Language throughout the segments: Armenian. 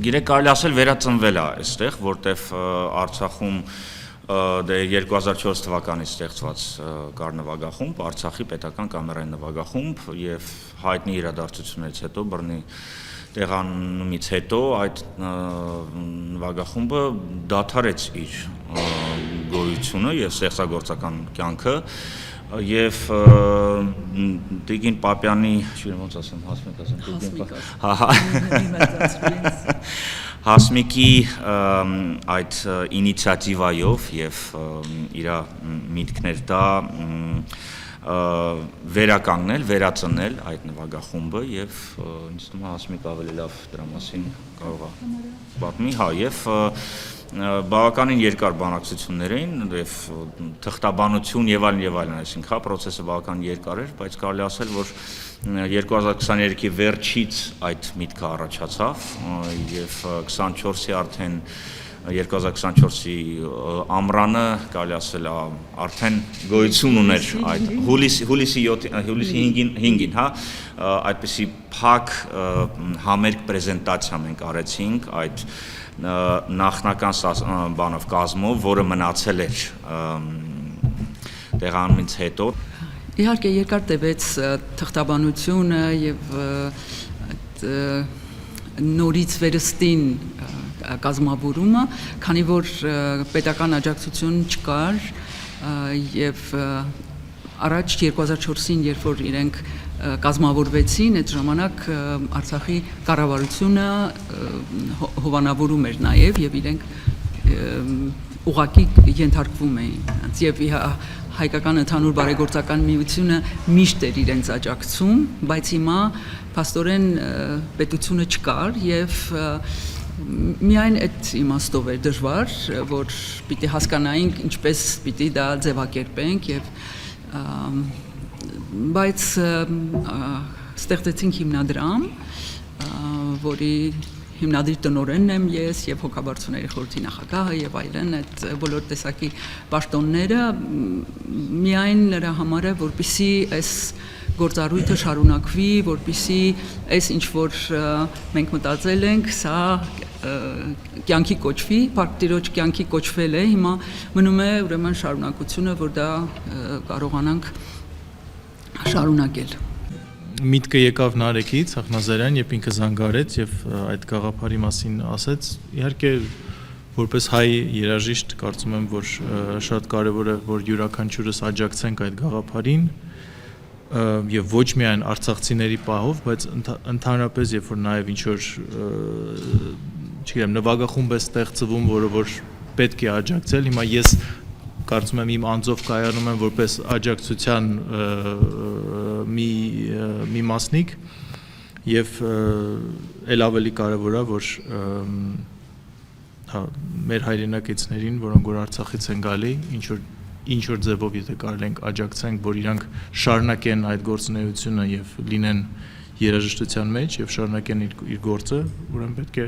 Գիրեք կարելի ասել վերածնվել է այստեղ, որտեվ Արցախում դե 2004 թվականից ստեղծված կար նվագախումբ, Արցախի պետական կամերային նվագախումբ եւ հայտնի իրադարձություններից հետո բռնի տեղանումից հետո այդ նվագախումբը դադարեց իր գոյությունը եւ ստեղծագործական կյանքը եւ Տիգին Պապյանի, չգիտեմ ոնց ասեմ, Հասմիկի այդ ինիցիատիվայով եւ իր միտքներ դա վերականգնել, վերածնել այդ նվագախումբը եւ ինձ թվում է Հասմիկ ավելի լավ դրա մասին կարող է պատմի, հա, եւ բավականին երկար բանակցություններ էին եւ թղթաբանություն եւ այլն, այսինքն հա process-ը բավական երկար էր, բայց կարելի ասել, որ 2023-ի վերջից այդ միտքը առաջացավ եւ 24-ի արդեն 2024-ի ամռանը կարելի ասել արդեն գոյություն ուներ այդ հուլիսի 5-ին, հա, այդպիսի փակ համերգ պրեզենտացիա մենք արեցինք այդ նախնական բանով կազմով, որը մնացել էր տեղանումից հետո։ Իհարկե երկար տևեց թղթաբանությունը եւ նորից վերստին կազմավորումը, քանի որ պետական աջակցություն չկար եւ առաջ 2004-ին, երբ որ իրենք կազմավորվեցին, այդ ժամանակ Արցախի կառավարությունը հովանավորում էր նաեւ եւ իրենք ուղղակի ենթարկվում էին եւ հայկական ընդհանուր բարեգործական միությունը միշտ էր իրենց աջակցում, բայց հիմա փաստորեն պետությունը չկար եւ միայն այդ իմաստով էր դժվար, որ պիտի հասկանայինք ինչպես պիտի դա ձևակերպենք եւ բայց ստեղծեցինք հիմնադրամ, որի հիմնադիր տնօրենն եմ ես եւ հոգաբարձուների խորհրդի նախագահը եւ այլն, այդ բոլոր տեսակի պաշտոնները միայն նրա համար է, որպեսզի այս գործառույթը շարունակվի, որպեսզի այս ինչ որ մենք մտածել ենք, սա կյանքի կոչվի, Փարք կյանքի կոչվել է, հիմա մնում է ուրեմն շարունակությունը, որ դա կարողանանք շարունակել։ Միտքը եկավ Նարեկից, Ախնազարյան, երբ ինքը զանգարեց եւ այդ գաղափարի մասին ասեց, իհարկե որպես հայ երաժիշտ կարծում եմ, որ շատ կարեւոր է, որ յուրաքանչյուրս աջակցենք այդ գաղափարին եւ ոչ միայն արցախցիների պահով, բայց ընդհանրապես երբ որ նաեւ ինչ որ չգիտեմ, նվագախումբ է ստեղծվում, որը որ պետք է աջակցել, հիմա ես կարծում եմ իմ անձով կայանում եմ որպես աջակցության մի մասնիկ եւ ել ավելի կարեւոր է որ հա մեր հայրենակիցներին, որոնք որ Արցախից են գալի, ինչ որ ձևով եթե կարելի ենք աջակցենք, որ իրանք շարունակեն այդ գործունեությունը եւ լինեն երաժշտության մեջ եւ շարունակեն իր գործը, ուրեմն պետք է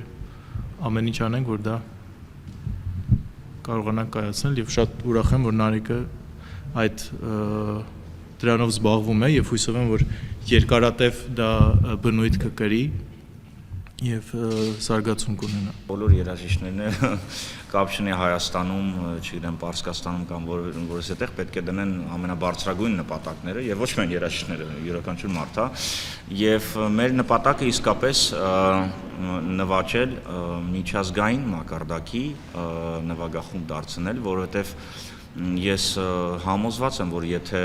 ամեն ինչ անենք, որ դա կարողանանք կայացնել եւ շատ ուրախ եմ, որ Նարեկը այդ դրանով զբաղվում է եւ հույսով եմ, որ երկարատև դա բնույթ կկրի եւ զարգացում կունենա։ Բոլոր երաժիշտներն կապ չունի Հայաստանում, չգիտեմ, Պարսկաստանում կամ որևէ այդտեղ պետք է դնեն ամենաբարձրագույն նպատակները եւ ոչ միայն երաժիշտները, յուրաքանչյուր մարդ, հա, եւ մեր նպատակը իսկապես նվաճել միջազգային մակարդակի նվագախումբ դարձնել, որովհետեւ ես համոզված եմ, որ եթե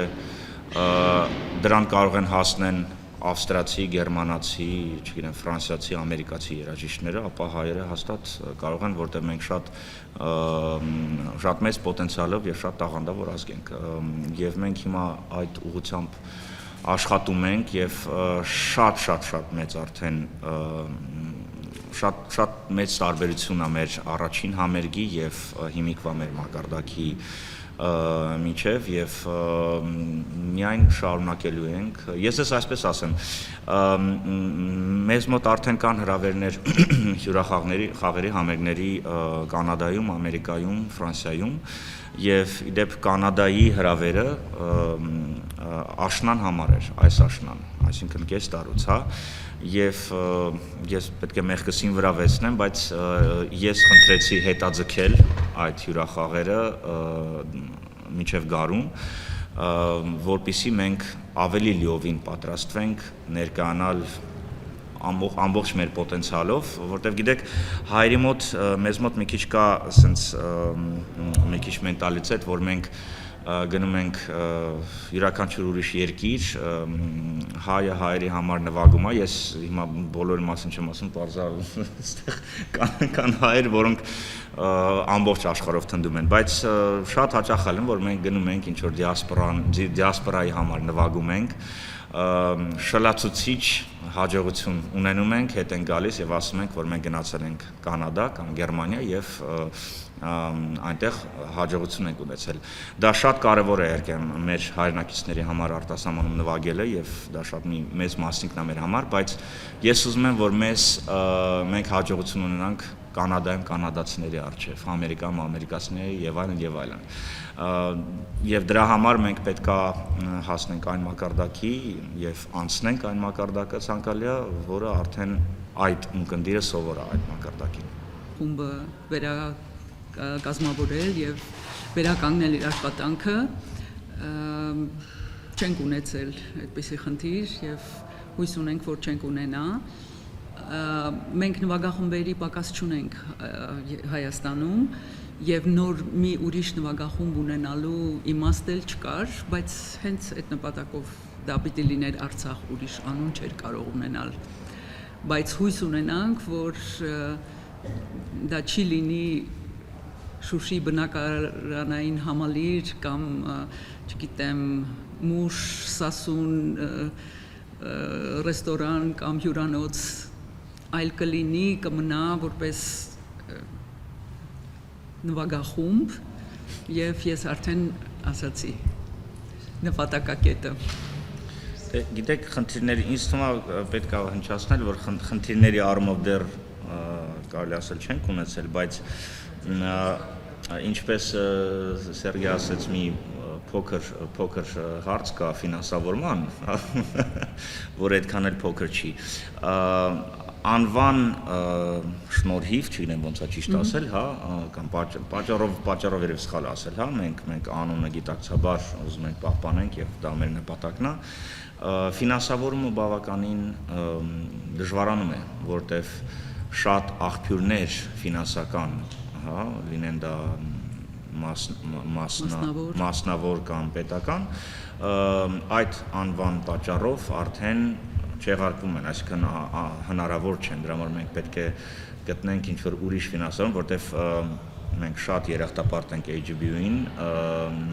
դրան կարող են հասնեն ավստրացի, գերմանացի, չգիտեմ, ֆրանսիացի, ամերիկացի երաժիշտները, ապա հայերը հաստատ կարող են, որտեղ մենք շատ մեծ պոտենցիալով եւ շատ տաղանդավոր ազգ ենք եւ մենք հիմա այդ ուղղությամբ աշխատում ենք եւ շատ մեծ արդեն շատ մեծ տարբերություն է մեր առաջին համերգի եւ հիմիկվա մեր մակարդակի միջև եւ միայն շարունակելու ենք։ Ես այսպես ասեմ, մեզ մոտ արդեն կան հրավերներ հյուրախաղերի համերգների Կանադայում, Ամերիկայում, Ֆրանսիայում եւ իդեպ Կանադայի հրավերը աշնան համար էր, այս աշնան, այսինքն կես տարուց, հա, եւ ես պետք է մեղքսին վրա վեցնեմ, բայց ես խնդրեցի հետաձգել այդ հյուրախաղերը մինչև գարուն, որպեսզի մենք ավելի լիովին պատրաստվենք ներկայանալ ամբողջ մեր պոտենցիալով, որտեղ գիտեք, հայերի մոտ մեզ մոտ մի քիչ կա ասենց մի քիչ մենտալիտետ, որ մենք գնում ենք յուրաքանչյուր ուրիշ երկիր, հայը հայերի համար նվագում է, ես հիմա բոլորի մասին չեմ ասում, բարձր այստեղ կան հայեր, որոնք ամբողջ աշխարհով թնդում են, բայց շատ հաճախ եմ, որ մենք գնում ենք ինչ որ դիասպորայի համար նվագում ենք, շլացուցիչ հաջողություն ունենում ենք, հետ են գալիս եւ ասում ենք, որ մենք գնացել ենք Կանադա կամ Գերմանիա եւ այնտեղ հաջողություն ենք ունեցել։ Դա շատ կարեւոր է երկեմ մեր հայրենակիցների համար արտասահմանում նվագելը եւ դա շատ մի մեծ մասնիկն է մեր համար, բայց ես ուզում եմ, որ մենք հաջողություն ունենանք Կանադայում կանադացիների առջև, Ամերիկայում ամերիկացիների եւ այլն եւ այլն։ Եվ դրա համար մենք պետքա հասնենք այն մակարդակի եւ անցնենք այն մակարդակը ցանկալի է, որը արդեն այդ ունկնդիրը սովոր է այդ մակարդակին։ Խումբը կազմավորել եւ վերականգնել իր աշխատանքը չենք ունեցել այդպիսի խնդիր եւ հույս ունենք, որ չենք ունենա։ Մենք նվագախմբերի պակաս չունենք Հայաստանում եւ նոր մի ուրիշ նվագախումբ ունենալու իմաստ էլ չկար, բայց հենց այդ նպատակով դա պիտի լիներ Արցախ, ուրիշ անուն չէր կարող ունենալ։ Բայց հույս ունենանք, որ դա չի լինի Շուշի բնակարանային համալիր կամ, չգիտեմ, Մուշ, Սասուն, ռեստորան կամ հյուրանոց, այլ կլինի կմնա որպես նվագախումբ եւ ես արդեն ասացի նպատակակետը։ Գիտեք, խնդիրների ինձ թվում է պետք է հնչացնել, որ խնդիրների առումով դեռ կարելի ասել չենք ունեցել, բայց ինչպես Սերգեյ ասաց, մի փոքր հարց կա ֆինանսավորման, որ այդքան էլ փոքր չի։ Անվան շնորհիվ, չգիտեմ ոնց է ճիշտ ասել, հա, կամ պատճառով երևի սխալ ասել, հա, մենք անունը գիտակցաբար ուզում ենք պահպանենք եւ դա մեր նպատակն է։ Ֆինանսավորումը բավականին դժվարանում է, որտեղ շատ աղբյուրներ ֆինանսական, հա, լինեն դա մասնավոր կամ պետական, այդ անվան պատճառով արդեն չեղարկվում են, այսինքն հնարավոր չեն, դրա համար մենք պետք է գտնենք ինչ-որ ուրիշ ֆինանսավորում, որտեղ մենք շատ երախտապարտ ենք HBU-ին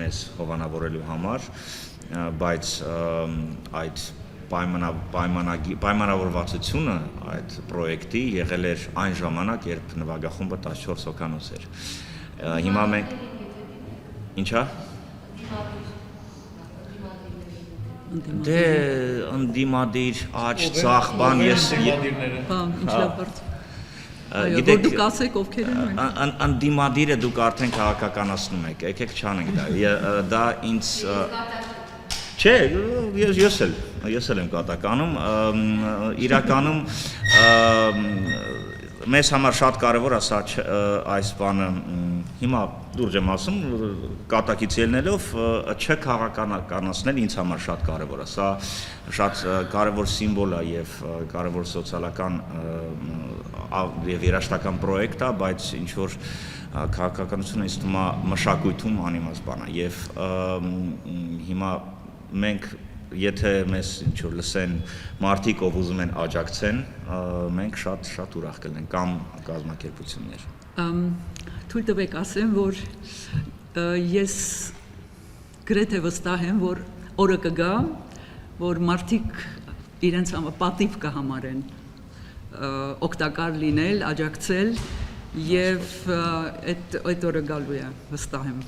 մեզ հովանավորելու համար, բայց այդ պայմանավորվածությունը այդ պրոյեկտի եղել էր այն ժամանակ, երբ նվագախումբը 14 հոգանոց էր։ Հիմա մենք ինչա՞։ Դե ընդդիմադիր աճ ցախ բան ես ինչ լավ։ Այո, դուք ասեք ովքեր են։ Ընդդիմադիրը դուք արդեն քաղաքականացնում եք, եկեք չանենք դա ինձ չէ, ես էլ եմ կատականում, իրականում մեզ համար շատ կարևոր է սա այս բանը, հիմա դուրջ եմ ասում, կատակից ելնելով չքաղաքականացնել ինձ համար շատ կարևոր է, սա շատ կարևոր սիմվոլ է եւ կարևոր սոցիալական եւ երաժշտական պրոյեկտ է, բայց ինչ որ քաղաքականությունը ինձ թվում է մշակույթում անիմաստ բան է եւ հիմա մենք եթե մեզ ինչ որ լսեն մարդիկ, ով ուզում են աջակցեն, մենք շատ ուրախ կլինենք կամ կազմակերպություններ։ Թույլ տվեք ասեմ, որ ես գրեթե վստահ եմ, որ օրը կգա, որ մարդիկ իրենց պատիվ կհամարեն օգտակար լինել, աջակցել եւ այդ օրը գալու է, վստահ եմ։